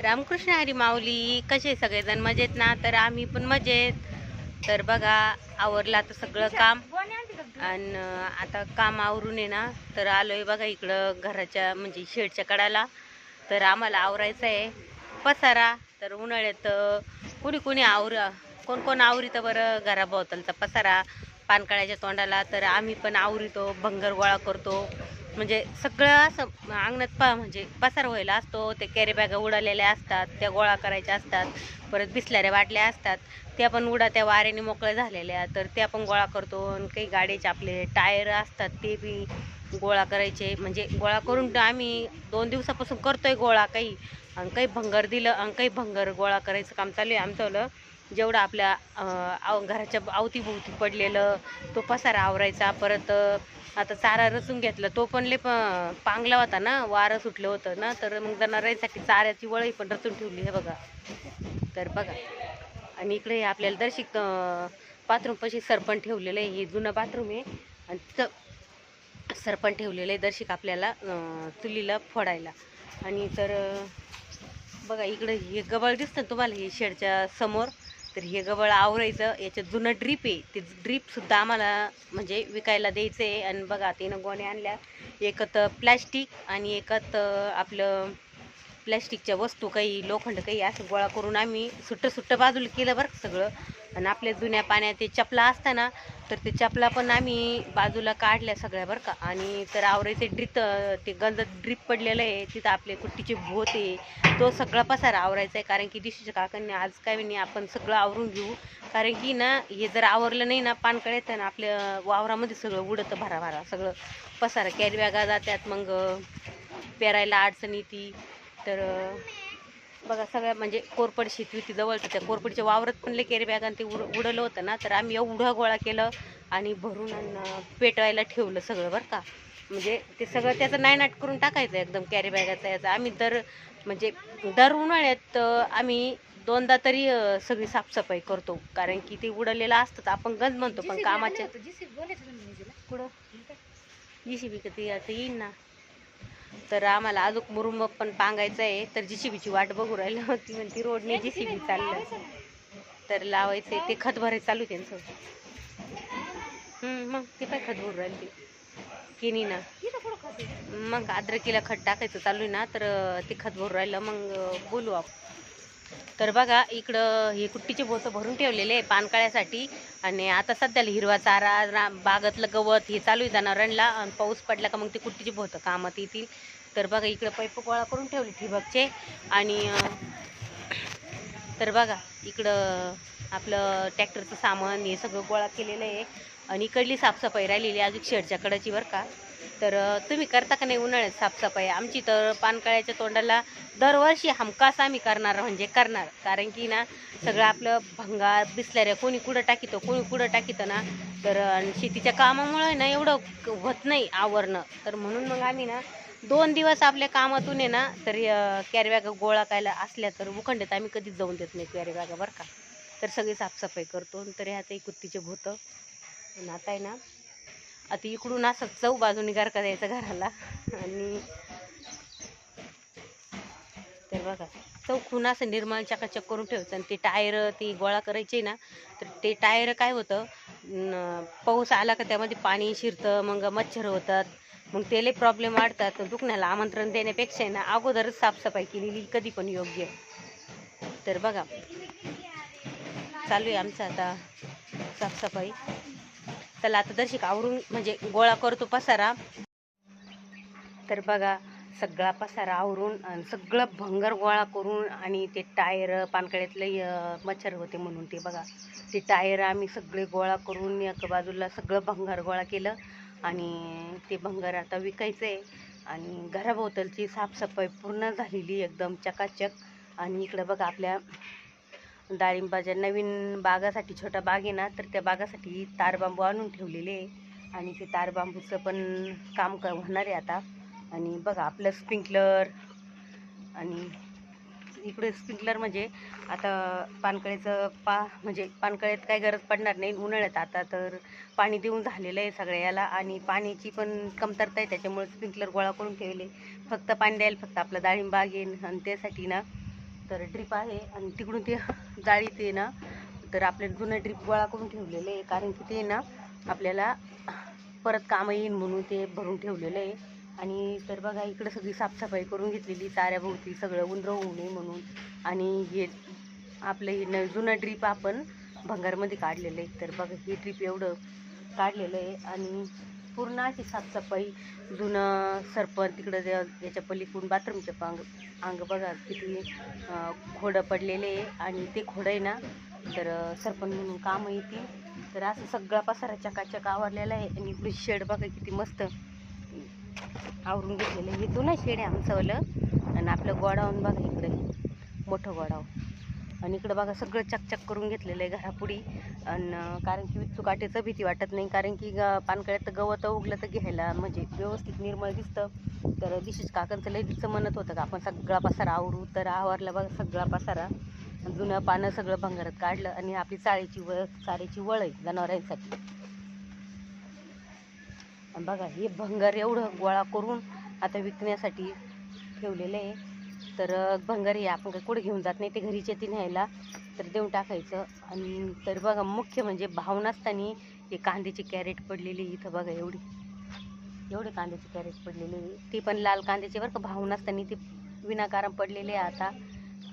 रामकृष्ण हरी माऊली. कसे सगळेजण मजेत ना? तर आम्ही पण मजेत. तर बघा, आवरलं आता सगळं काम आणि आता काम आवरून आहे ना, तर आलोय बघा इकडं घराच्या म्हणजे शेडच्या कडाला. तर आम्हाला आवरायचं आहे पसारा. तर उन्हाळ्यात कोणी कोणी कोण कोण आवरितं बरं घराभोवतालचा पसारा पानकळ्याच्या तोंडाला. तर आम्ही पण आवरितो, भंगर गोळा करतो. म्हणजे सगळं असं अंगणात म्हणजे पसार व्हायला असतो. ते कॅरी बॅगा उडालेल्या असतात, त्या गोळा करायच्या असतात. परत बिसल्याऱ्या बाटल्या असतात, त्या पण त्या वाऱ्याने मोकळ्या झालेल्या, तर त्या पण गोळा करतो. आणि काही गाडीचे आपले टायर असतात ते बी गोळा करायचे. म्हणजे गोळा करून आम्ही 2 दिवसापासून करतोय गोळा. आणि काही भंगर दिलं आणि काही भंगर गोळा करायचं काम चालू आहे आमचं. जेवढं आपल्या घराच्या अवतीभोवती पडलेलं तो पसारा आवरायचा. परत आता चारा रचून घेतला, तो पण पांगला होता ना, वारं सुटलं होतं ना, तर मग जनावरांसाठी चाऱ्याची वळी पण रचून ठेवली आहे बघा. तर बघा, आणि इकडे आपल्याला दर्शिक बाथरूम पाशी सरपण ठेवलेलं आहे. हे जुनं बाथरूम आहे आणि तिथं सरपण ठेवलेलं आहे दर्शिक आपल्याला चुलीला फोडायला. आणि तर बघा इकडे हे गबाळ दिसतं तुम्हाला, हे शेडच्या समोर. तर हे गबाळ आवरायचं. याच्यात जुनं ड्रीप आहे, ते ड्रीपसुद्धा आम्हाला म्हणजे विकायला द्यायचं आहे. आणि बघा तिनं गोण्या आणल्या, एकत प्लॅस्टिक आणि एकत आपलं प्लॅस्टिकच्या वस्तू, काही लोखंड, काही असं गोळा करून आम्ही सुट्टं बाजूला केलं बरं सगळं. आणि आपल्या जुन्या पाण्यात ते चपला असताना, तर ते चपला पण आम्ही बाजूला काढल्या सगळ्या बरं का. आणि तर आवरायचे ते गंज ड्रीप पडलेलं आहे तिथं, आपले कुट्टीचे भोत आहे, तो सगळा पसारा आवरायचा आहे. कारण की दिशीच्या काकांनी आज काय नाही, आपण सगळं आवरून घेऊ. कारण की ना, हे जर आवरलं नाही ना, पानकळ येतं ना आपल्या वावरामध्ये, सगळं उडतं भराभरा सगळं पसारा. कॅरी बॅगा जात्यात, मग पेरायला अडचण येते. तर बघा सगळ्या म्हणजे कोरपड शेती होती जवळचं, त्या कोरपडीच्या वावरात पण लय कॅरी बॅग आणि ते उडलं होतं ना. तर आम्ही एवढं गोळा केलं आणि भरून पेटवायला ठेवलं सगळं बरं का. म्हणजे ते सगळं त्याचं नायनाट करून टाकायचं एकदम कॅरी बॅगाचा याचा. आम्ही म्हणजे दर उन्हाळ्यात आम्ही 2दा तरी सगळी साफसफाई करतो. कारण की ते उडलेलं असतं तर आपण गंज म्हणतो, पण कामाच्या कुठं जीसीबी कधी आता येईन ना. तर आम्हाला अजून मुरुंब पण पांगायचं आहे. तर जीसीबीची वाट बघू राहिली होती, म्हणती रोडने जीसीबी चाललं. तर लावायचंय, ते खत भरायचं चालू त्यांचं. मग ते काय खत भरू राहील ते किनी ना. मग अद्रकीला खत टाकायचं चालू आहे ना, तर ते खत भरू राहिलं. मग बोलू आपण. तर बघा इकडं हे कुट्टीचे बोतं भरून ठेवलेले आहे पानकाळ्यासाठी. आणि आता सध्याला हिरवा चारा, बागातलं गवत हे चालू आहे जनावरांना. आणि पाऊस पडला का मग ते कुट्टीचे बोतं कामात येतील. तर बघा इकडं पाईप गोळा करून ठेवले ठिबकचे. आणि तर बघा इकडं आपलं ट्रॅक्टरचं सामान हे सगळं गोळा केलेलं आहे. आणि इकडली साफसफाई राहिलेली अजून शेडच्या कडेची बरं का. तर तुम्ही करता का नाही उन्हाळ्यात साफसफाई? आमची तर पानकळ्याच्या तोंडाला दरवर्षी हमखास आम्ही करणार म्हणजे करणार. कारण की ना, सगळं आपलं भंगार बिसल्याऱ्या कोणी कुठं टाकीतं, कोणी कुठं टाकीतं ना. तर शेतीच्या कामामुळे ना एवढं होत नाही आवरणं. तर म्हणून मग आम्ही ना 2 दिवस आपल्या कामातून आहे ना, तर कॅरी बॅगा गोळा करायला असल्या तर उखंडीत आम्ही कधीच जाऊन देत नाही कॅरी बॅगा बरं का. तर सगळी साफसफाई करतो. तर ह्यात एक कुत्तीचे भूतं. आणि आता आहे ना, आता इकडून असं बाजूने गारका द्यायचं घराला. आणि तर बघा चौकून असं निर्मळ चकाचक करून ठेवायचं. आणि ते टायर ती गोळा करायचे ना, तर ते टायर काय होतं, पाऊस आला का त्यामध्ये पाणी शिरतं, मग मच्छर होतात, मग त्याला प्रॉब्लेम वाढतात. दुखण्याला आमंत्रण देण्यापेक्षा आहे ना, अगोदरच साफसफाई केलेली कधी पण योग्य. तर बघा चालू आहे आमचं आता साफसफाई. चला आता दर्शिक आवरून म्हणजे गोळा करतो पसारा. तर बघा सगळा पसारा आवरून आणि सगळं भंगर गोळा करून, आणि ते टायर पानकळ्यातले मच्छर होते म्हणून ते बघा ते टायर आम्ही सगळे गोळा करून एका बाजूला सगळं भंगार गोळा केलं. आणि ते भंगार आता विकायचं आहे. आणि घराभोवतालची साफसफाई पूर्ण झालेली एकदम चकाचक. आणि इकडं बघा आपल्या डाळिंबाच्या नवीन बागासाठी छोटा बाग आहे ना, तर त्या बागासाठी तारबांबू आणून ठेवलेले आहे. आणि ते तारबांबूचं पण काम होणार आहे आता. आणि बघा आपलं स्प्रिंकलर. आणि इकडे स्प्रिंकलर म्हणजे आता पानकळ्याचं म्हणजे पानकळ्यात काय गरज पडणार नाही उन्हाळ्यात. आता तर पाणी देऊन झालेलं आहे सगळ्या याला, आणि पाण्याची पण कमतरता आहे, त्याच्यामुळे स्प्रिंकलर गोळा करून ठेवले. फक्त पाणी द्यायला फक्त आपलं डाळिंब बाग येईल. आणि त्यासाठी ना तर ड्रीप आहे आणि तिकडून ते जाळी ते ना तर आपल्याला जुनं ड्रीप गोळा करून ठेवलेलं आहे, कारण की ते ना आपल्याला परत कामं येईन म्हणून ते भरून ठेवलेलं आहे. आणि तर बघा इकडं सगळी साफसफाई करून घेतलेली चाऱ्याभोवती, सगळं उंदरं होऊ नये म्हणून. आणि हे आपलं हे जुनं ड्रीप आपण भंगारमध्ये काढलेलं आहे. तर बघा हे ड्रीप एवढं काढलेलं आहे आणि पूर्ण अशी साफसफाई, जुनं सरपण तिकडं याच्या पलीकडून बाथरूमच्या अंग बघा किती खोडं पडलेले आहे. आणि ते खोडं आहे ना तर सरपण म्हणून कामं येतील. तर असं सगळा पसारा चकाचक आवरलेला आहे. आणि इकडे शेड बघा किती मस्त आवरून घेतलेलं आहे. हे जुनं शेड आहे आमचंवालं. आणि आपलं गोडाऊन बघा इकडे मोठं गोडाऊन. आणि इकडं बघा सगळं चकचक करून घेतलेलं आहे घरापुढी. आणि कारण की विच्चू काटेचं भीती वाटत नाही, कारण की पानकळ्यात गवत उगलं तर घ्यायला म्हणजे व्यवस्थित निर्मळ दिसतं. तर दिशेश काकांचं लईचं म्हणत होतं का आपण सगळा पसारा आवरू. तर आवरला बघा सगळा पसारा. जुनं पानं सगळं भंगारात काढलं. आणि आपली चाऱ्याची वळ आहे जनावरांसाठी. आणि बघा हे भंगार एवढं गोळा करून आता विकण्यासाठी ठेवलेलं आहे. तर भंगार हे आपण काही कुठे घेऊन जात नाही, ते घरीच येते न्यायला, तर देऊन टाकायचं. आणि तर बघा मुख्य म्हणजे भाव नसताना हे कांद्याची कॅरेट पडलेली इथं बघा एवढे कांद्याचे कॅरेट पडलेले, ते पण लाल कांद्याचे बरं का. भाव नसताना ते विनाकारण पडलेले आता.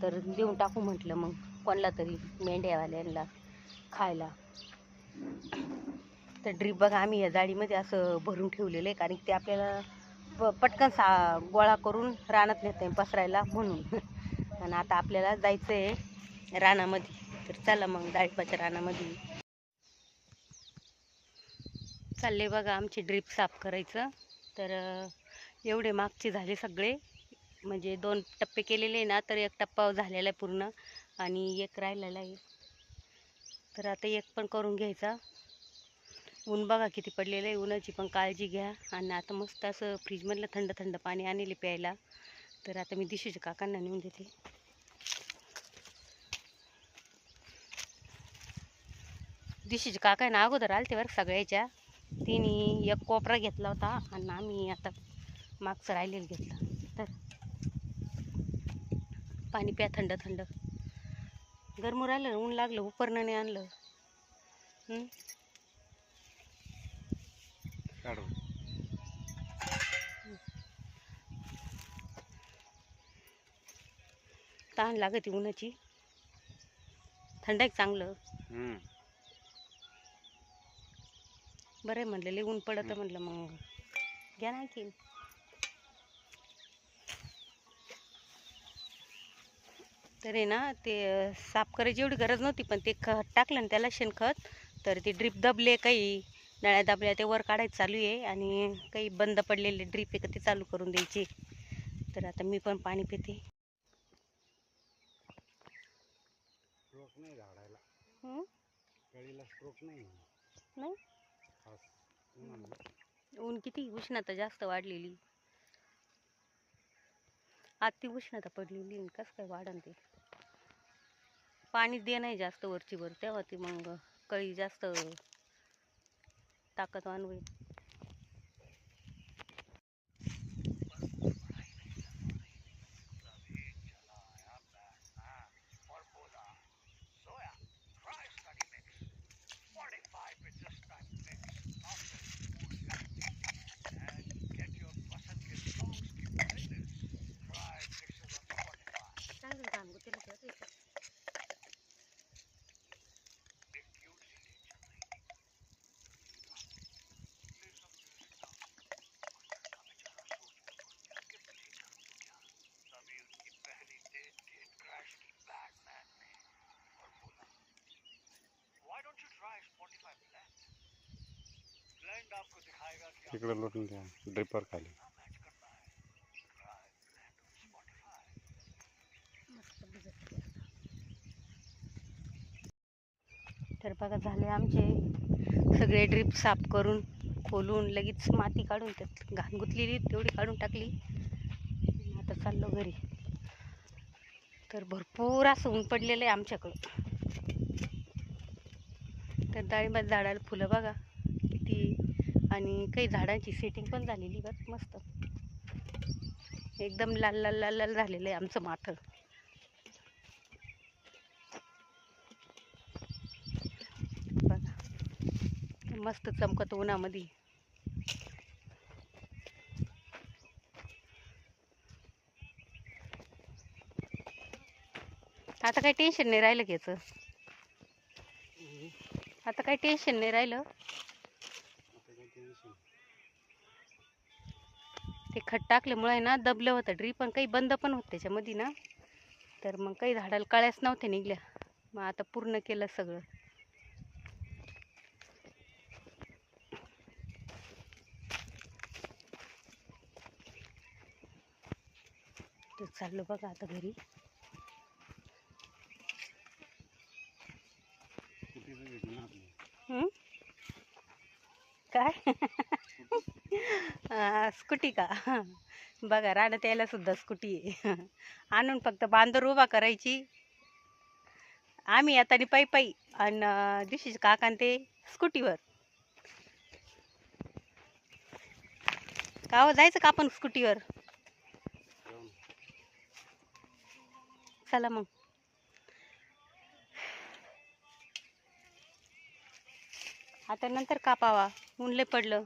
तर देऊन टाकू म्हटलं मग कोणाला तरी मेंढ्यावाल्यांना खायला. तर ड्रीप बघा आम्ही या जाळीमध्ये असं भरून ठेवलेलं आहे, कारण की ते आपल्याला पटकन गोळा करून रानात नेत नाही पसरायला म्हणून. आणि आता आपल्याला जायचं आहे रानामध्ये. तर चला मग डाळिंबाच्या रानामध्ये चालले बघा आमची ड्रीप साफ करायचं. तर एवढे मागचे झाले सगळे, म्हणजे 2 टप्पे केलेले ना, तर 1 टप्पा झालेला आहे पूर्ण आणि 1 राहिलेला आहे. तर आता 1 पण करून घ्यायचा. ऊन बघा किती पडलेलं आहे, उन्हाची पण काळजी घ्या. आणि आता मस्त असं फ्रीजमधलं थंड थंड पाणी आणले प्यायला. तर आता मी दिशूच्या काकांना नेऊन देते. दिशूचे काका ना अगोदर आलते बरं सगळ्याच्या. तिने 1 कोपरा घेतला होता आणि आम्ही आता मागचं राहिलेलं घेतलं. तर पाणी प्या थंड थंड. गरमू राहिलं, ऊन लागलं, उपरनं नाही आणलं. तहान लागते उन्हाची. थंड आहे चांगलं. बरं आहे म्हणलं, लई ऊन पडतं म्हणलं मग घ्या ना आणखीन. तर आहे ना ते साफ करायची एवढी गरज नव्हती, पण ते खत टाकलं ना त्याला शेणखत, तर ते ड्रीप दबले, काही नळ्या दबल्या, ते वर काढायचं चालू आहे. आणि काही बंद पडलेले ड्रीप आहे का ते चालू करून द्यायचे. तर आता मी पण पाणी पिते. स्ट्रोक नाही झाडायला, कळीला स्ट्रोक नाही नाही. ऊन किती, उष्णता जास्त वाढलेली, अति उष्णता पडलेली. कसं काय वाढन ते. पाणी दे नाही जास्त वरची वर, तेव्हा ती मग कळी जास्त ताकदवान होईल. तिकडे लोटून द्या ड्रिपर खाली. तर बघा झाले आमचे सगळे ड्रीप साफ करून खोलून, लगेच माती काढून त्यात घाण गुतलेली तेवढी काढून टाकली. आता चाललो घरी. तर भरपूर असं ऊन पडलेलं आहे आमच्याकडं. तर डाळिंबाच्या झाडाला फुलं बघा किती, आणि काही झाडांची सेटिंग पण झालेली बघ मस्त, एकदम लाल लाल लाल लाल झालेलं आहे आमचं माथं. मस्त चमकत उन्हामध्ये. आता काही टेन्शन नाही राहिलं घ्यायचं. आता काही टेन्शन नाही राहिलं. ते खत टाकल्यामुळे ना दबलं होतं ड्रीप, पण काही बंद पण होत त्याच्यामध्ये ना, तर मग काही झाडाला कळ्याच नव्हत्या निघल्या. मग आता पूर्ण केलं सगळं. तर चाललो बघा आता घरी. काय स्कूटी का? बघा रानात यायला सुद्धा स्कूटी आहे. आणून फक्त बांधर उभा करायची. आम्ही आता पायी पायी आणि दिवशी काकान ते स्कूटीवर. का हो, जायचं का आपण स्कूटीवर? चला मग. आता नंतर कापावा, ऊन लय पडलं.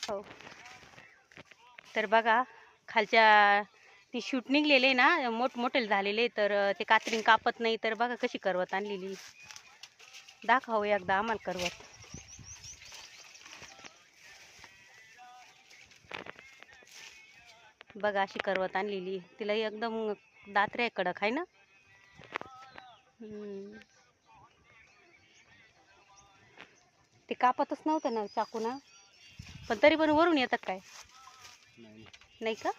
हो. तर बघा खालच्या ती शूट निघलेले ना, मोठमोठे झालेले, तर ते कात्रीन कापत नाही. तर बघा कशी करवत आणलेली. दाखव एकदा आम्हाला करवत. बघा अशी करवत आणलेली. तिला एकदम दात्रे कडक आहे ना. ते कापतच नव्हतं ना चाकूना, पण तरी पण वरून येतात काय? नाही का?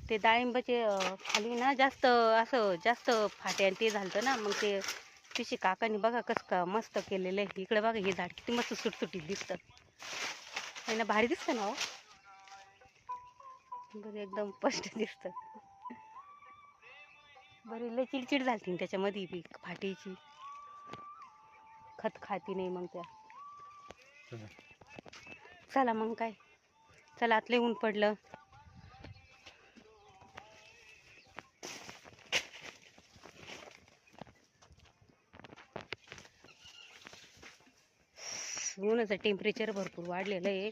ते डाळिंबाचे खाली ना जास्त असं जास्त फाटे आणि ते झालं ना, मग ते तिशी काकांनी बघा कसं का मस्त केलेलं आहे. इकडे बघा हे झाड किती मस्त सुटसुटीत दिसतं आहे ना, भारी दिसतं ना. हो बरं, एकदम स्पष्ट दिसतं. बरी लय चिडचिड झाली त्याच्यामध्ये बी फाटीची. खत खाती नाही मग त्या. चला मग काय, चला आतले ऊन पडलं. उन्हाचं टेम्परेचर भरपूर वाढलेलं आहे.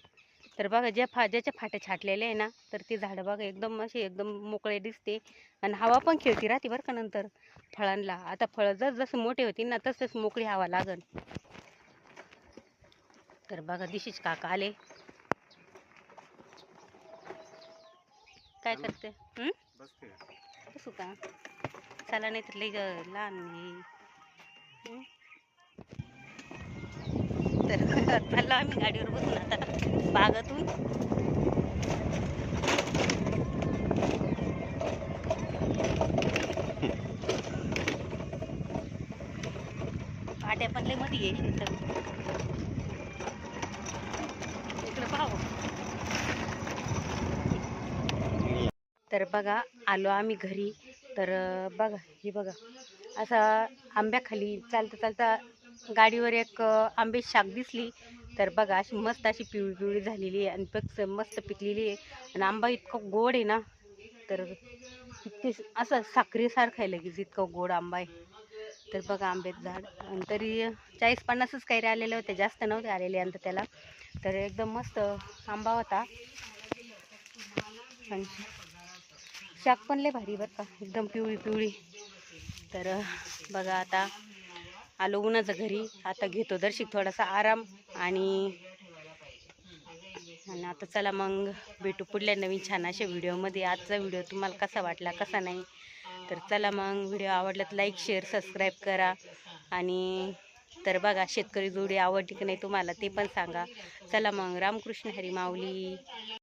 तर बघा ज्याच्या फाट्या छाटलेल्या आहे ना, तर ते झाडं बघा एकदम असे एकदम मोकळे दिसते. आणि हवा पण खेळती राहते बरं का नंतर फळांना. आता फळं जसं मोठे होतील ना, तसंच मोकळी हवा लागल. तर बघा दिशीच काका आले. काय करते? बसू का? चला, नाही तर लई लहान. तर चाललो आम्ही गाडीवर बसून आता बागातून. पाट्या पण लय मध्ये आहे इकडे पाहू. तर बघा आलो आम्ही घरी. तर बघा हे बघा असा आंब्याखाली चालता चालता गाडीवर एक आंब्याची शाख दिसली. तर बघा अशी मस्त अशी पिवळी पिवळी झालेली आहे आणि मस्त पिकलेली आहे. आणि आंबा इतका गोड आहे ना, तर इतके असं साखरेसारखं आहे लगेच, इतकं गोड आंबा आहे. तर बघा आंब्याचं झाड. आणि तरी 40-50च काही आलेले होते, जास्त नव्हते आलेले अंत त्याला. तर एकदम मस्त आंबा होता. आणि शाक पण लय भारी बरं का, एकदम पिवळी पिवळी. तर बघा आता आलो उन्हाचं घरी. आता घेतो दर्शिक थोडासा आराम. आणि आता चला मग भेटू पुढल्या नवीन छान अशा व्हिडिओमध्ये. आजचा व्हिडिओ तुम्हाला कसा वाटला कसा नाही, तर चला मग व्हिडिओ आवडला तर लाईक शेअर सबस्क्राईब करा. आणि तर बघा शेतकरी जोडी आवडली की नाही तुम्हाला ते पण सांगा. चला मग, रामकृष्ण हरी माऊली.